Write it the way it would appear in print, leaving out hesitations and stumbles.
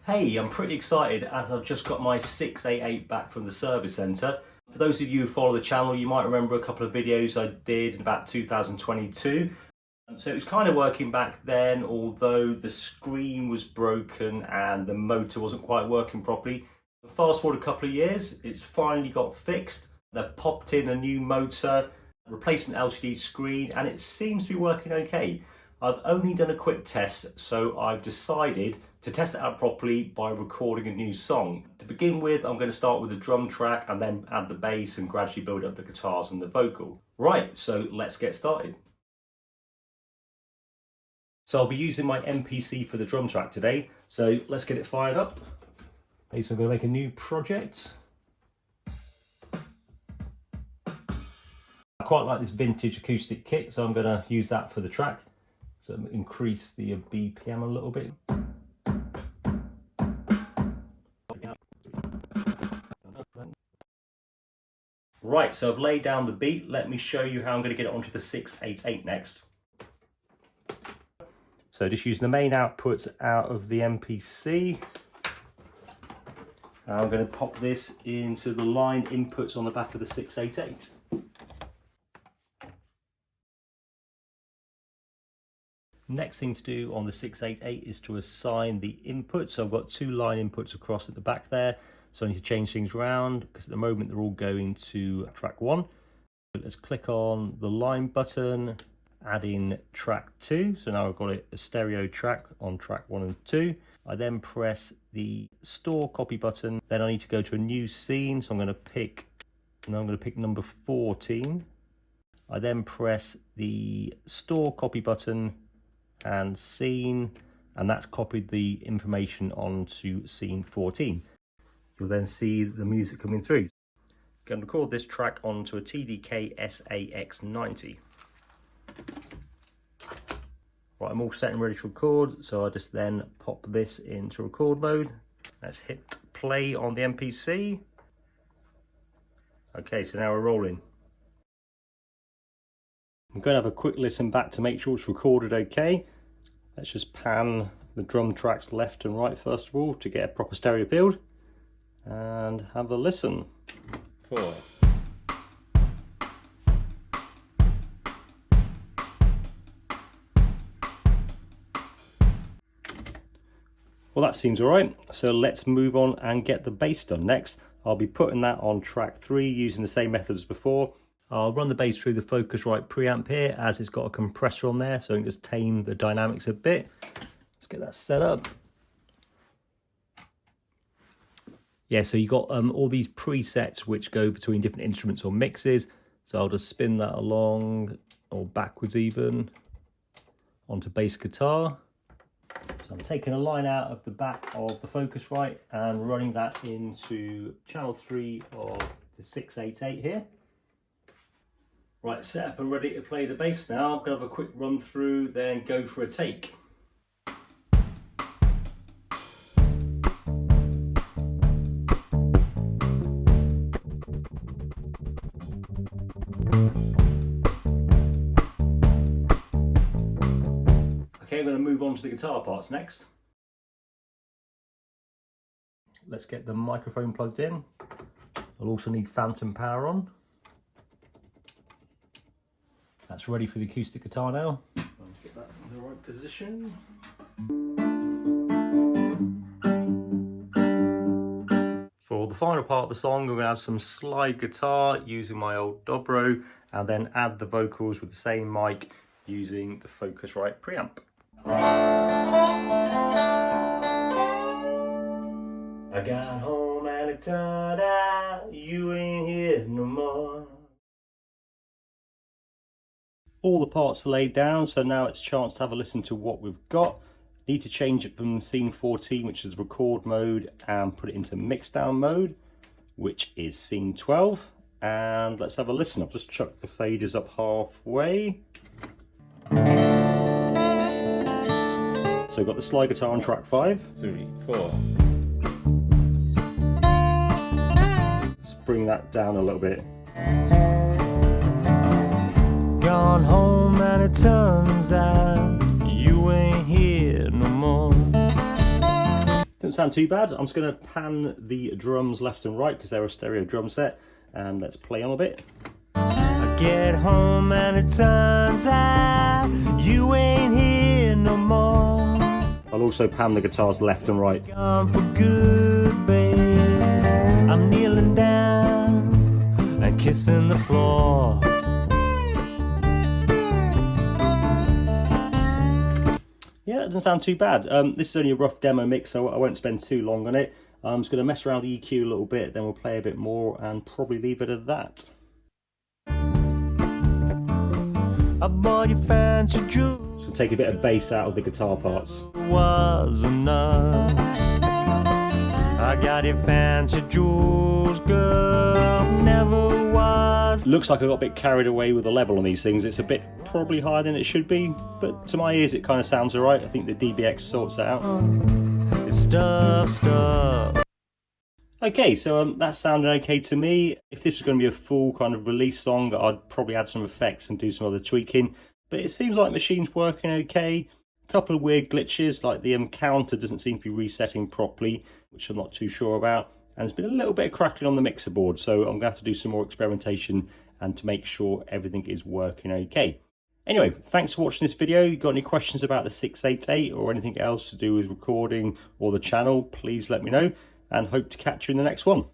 Hey, I'm pretty excited as I've just got my 688 back from the service centre. For those of you who follow the channel, you might remember a couple of videos I did in about 2022. So it was kind of working back then, although the screen was broken and the motor wasn't quite working properly. Fast forward a couple of years, it's finally got fixed. They've popped in a new motor, replacement LCD screen, and it seems to be working okay. I've only done a quick test, so I've decided to test it out properly by recording a new song. To begin with, I'm going to start with the drum track and then add the bass and gradually build up the guitars and the vocal. Right, so let's get started. So I'll be using my MPC for the drum track today, so let's get it fired up. Okay, so I'm going to make a new project. I quite like this vintage acoustic kit, so I'm going to use that for the track. So increase the BPM a little bit. Right, so I've laid down the beat. Let me show you how I'm going to get it onto the 688 next. So just using the main outputs out of the MPC. I'm going to pop this into the line inputs on the back of the 688. Next thing to do on the 688 is to assign the inputs. So I've got two line inputs across at the back there. So I need to change things around because at the moment they're all going to track 1. Let's click on the line button, add in track 2. So now I've got a stereo track on track 1 and 2. I then press the store copy button. Then I need to go to a new scene. So I'm going to pick number 14. I then press the store copy button and scene, and that's copied the information onto scene 14. You'll then see the music coming through. Going to record this track onto a TDK SAX90. Right, I'm all set and ready to record, so I just then pop this into record mode. Let's hit play on the MPC. Okay, so now we're rolling. I'm going to have a quick listen back to make sure it's recorded okay. Let's just pan the drum tracks left and right first of all to get a proper stereo field and have a listen. 4. Well, that seems all right. So let's move on and get the bass done next. I'll be putting that on track 3 using the same method as before. I'll run the bass through the Focusrite preamp here as it's got a compressor on there, so I can just tame the dynamics a bit. Let's get that set up. Yeah, so you got all these presets which go between different instruments or mixes. So I'll just spin that along or backwards even onto bass guitar. So I'm taking a line out of the back of the Focusrite and running that into channel 3 of the 688 here. Right, set up and ready to play the bass now. I'm going to have a quick run through, then go for a take. Okay, I'm going to move on to the guitar parts next. Let's get the microphone plugged in. I'll also need phantom power on. That's ready for the acoustic guitar now. Let's get that in the right position. For the final part of the song, I'm going to have some slide guitar using my old Dobro and then add the vocals with the same mic using the Focusrite preamp. I got home and it turned out you ain't here no more. All the parts are laid down, so now it's a chance to have a listen to what we've got. Need to change it from scene 14, which is record mode, and put it into mixdown mode, which is scene 12. And let's have a listen. I've just chucked the faders up halfway. So we've got the slide guitar on track 5. 3, 4. Let's bring that down a little bit. Gone home and it turns out you ain't here no more. Doesn't sound too bad. I'm just going to pan the drums left and right because they're a stereo drum set, and let's play on a bit. I get home and it turns out you ain't here no more. I'll also pan the guitars left and right. Gone for good, babe. I'm kneeling down and kissing the floor. Yeah, it doesn't sound too bad. This is only a rough demo mix, so I won't spend too long on it. I'm just going to mess around the EQ a little bit, then we'll play a bit more and probably leave it at that. I bought you fancy jewels. So take a bit of bass out of the guitar parts. Was enough. I got you fancy jewels, girl. Never was. Looks like I got a bit carried away with the level on these things. It's a bit probably higher than it should be, but to my ears it kind of sounds alright. I think the DBX sorts that out. It's stuff. Okay, so that sounded okay to me. If this was going to be a full kind of release song, I'd probably add some effects and do some other tweaking. But it seems like the machine's working okay. A couple of weird glitches, like the counter doesn't seem to be resetting properly, which I'm not too sure about. And there's been a little bit of crackling on the mixer board, so I'm going to have to do some more experimentation and to make sure everything is working okay. Anyway, thanks for watching this video. You got any questions about the 688 or anything else to do with recording or the channel, please let me know, and hope to catch you in the next one.